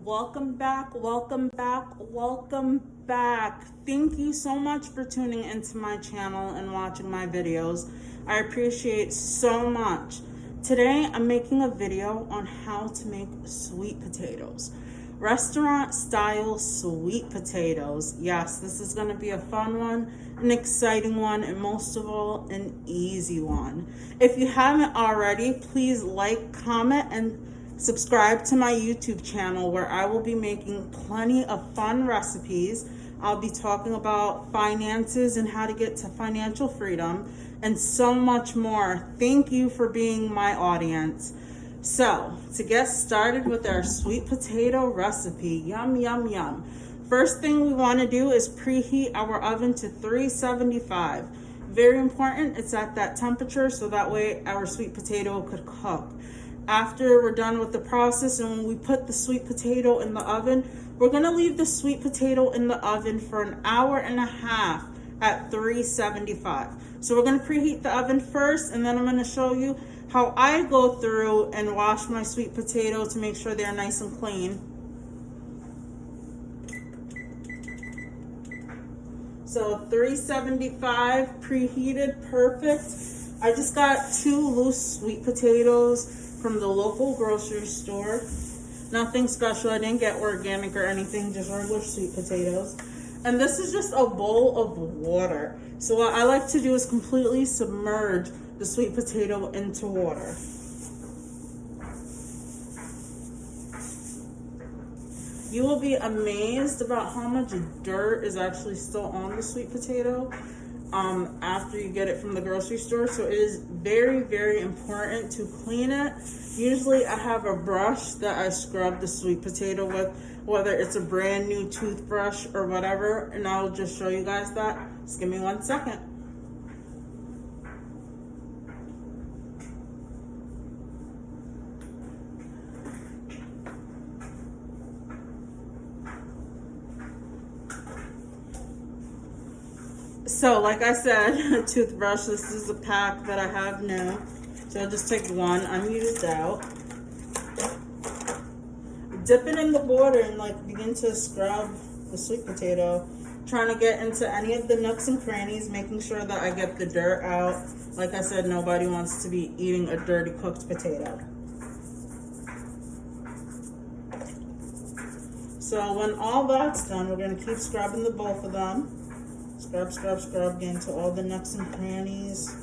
Welcome back, welcome back, welcome back. Thank you so much for tuning into my channel and watching my videos. I appreciate so much. Today I'm making a video on how to make sweet potatoes. Restaurant style sweet potatoes. Yes, this is going to be a fun one, an exciting one, and most of all, an easy one. If you haven't already, please like, comment, and subscribe to my YouTube channel where I will be making plenty of fun recipes. I'll be talking about finances and how to get to financial freedom and so much more. Thank you for being my audience. So, to get started with our sweet potato recipe, yum, yum, yum. First thing we want to do is preheat our oven to 375. Very important, it's at that temperature so that way our sweet potato could cook. After we're done with the process and when we put the sweet potato in the oven, we're gonna leave the sweet potato in the oven for an hour and a half at 375. So we're gonna preheat the oven first, and then I'm gonna show you how I go through and wash my sweet potato to make sure they're nice and clean. So 375 preheated, perfect. I just got 2 loose sweet potatoes from the local grocery store. Nothing special. I didn't get organic or anything, just regular sweet potatoes. And this is just a bowl of water. So what I like to do is completely submerge the sweet potato into water. You will be amazed about how much dirt is actually still on the sweet potato after you get it from the grocery store. So it is very, very important to clean it. Usually I have a brush that I scrub the sweet potato with, whether it's a brand new toothbrush or whatever, and I'll just show you guys that. Just give me 1 second. So like I said, a toothbrush, this is a pack that I have new. So I'll just take one unused out. Dip it in the water and like begin to scrub the sweet potato. Trying to get into any of the nooks and crannies, making sure that I get the dirt out. Like I said, nobody wants to be eating a dirty cooked potato. So when all that's done, we're gonna keep scrubbing the both of them. Scrub, scrub, scrub, get into all the nooks and crannies.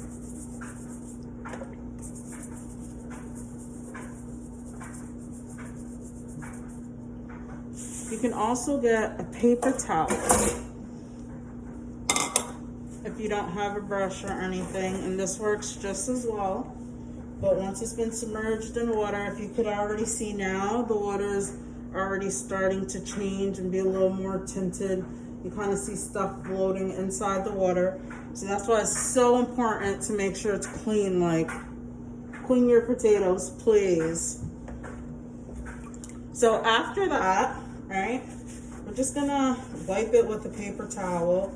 You can also get a paper towel if you don't have a brush or anything, and this works just as well. But once it's been submerged in water, if you could already see now, the water is already starting to change and be a little more tinted. You kind of see stuff floating inside the water. So that's why it's so important to make sure it's clean. Like, clean your potatoes, please. So after that, right, we're just gonna wipe it with a paper towel.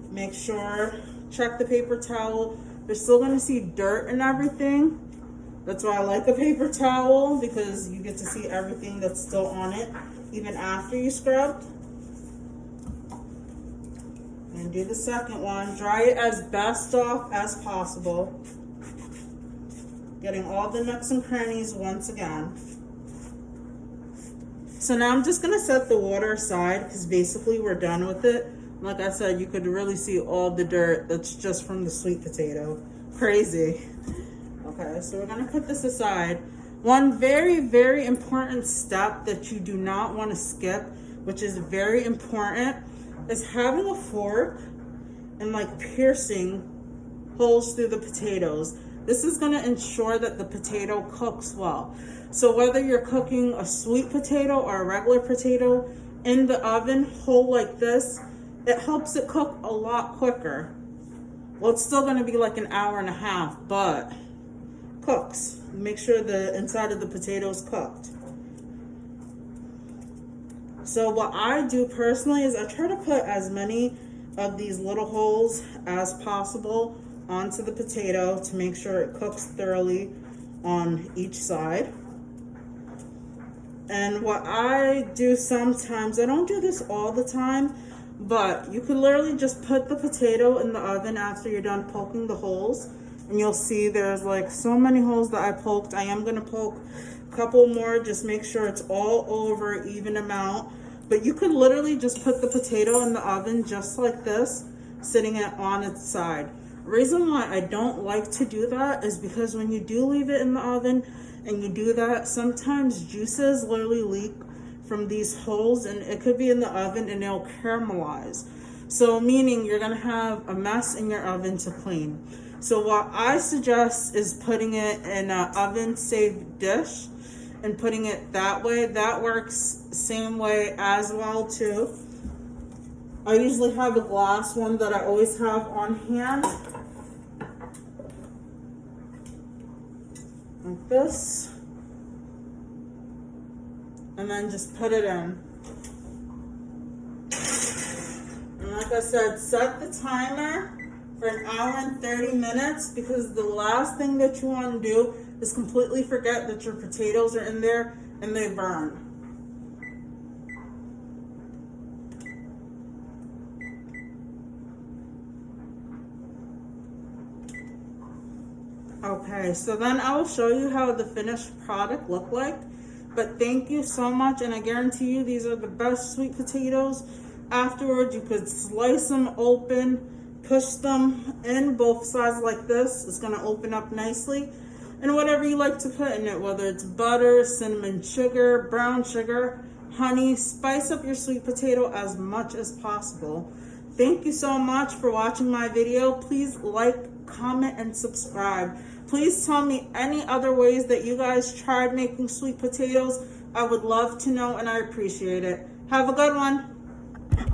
Make sure, check the paper towel. You're still gonna see dirt and everything. That's why I like a paper towel, because you get to see everything that's still on it, even after you scrubbed. And do the second one. Dry it as best off as possible. Getting all the nooks and crannies once again. So now I'm just going to set the water aside because basically we're done with it. Like I said, you could really see all the dirt that's just from the sweet potato. Crazy. Okay, so we're going to put this aside. One very, very important step that you do not want to skip, which is very important, is having a fork and like piercing holes through the potatoes. This is going to ensure that the potato cooks well. So whether you're cooking a sweet potato or a regular potato in the oven, hole like this, it helps it cook a lot quicker. Well, it's still going to be like an hour and a half, but cooks. Make sure the inside of the potato is cooked. So what I do personally is I try to put as many of these little holes as possible onto the potato to make sure it cooks thoroughly on each side. And what I do sometimes, I don't do this all the time, but you could literally just put the potato in the oven after you're done poking the holes. And you'll see there's like so many holes that I poked. I am going to poke a couple more, just make sure it's all over, even amount. But you could literally just put the potato in the oven just like this, sitting it on its side. The reason why I don't like to do that is because when you do leave it in the oven and you do that, sometimes juices literally leak from these holes, and it could be in the oven and it'll caramelize. So meaning you're gonna have a mess in your oven to clean. So what I suggest is putting it in an oven safe dish and putting it that way. That works same way as well too. I usually have a glass one that I always have on hand. Like this. And then just put it in. And like I said, set the timer for 1 hour and 30 minutes, because the last thing that you want to do is completely forget that your potatoes are in there and they burn. Okay, so then I will show you how the finished product looked like. But thank you so much, and I guarantee you these are the best sweet potatoes. Afterwards, you could slice them open, push them in both sides like this. It's gonna open up nicely. And whatever you like to put in it, whether it's butter, cinnamon sugar, brown sugar, honey, spice up your sweet potato as much as possible. Thank you so much for watching my video. Please like, comment, and subscribe. Please tell me any other ways that you guys tried making sweet potatoes. I would love to know, and I appreciate it. Have a good one.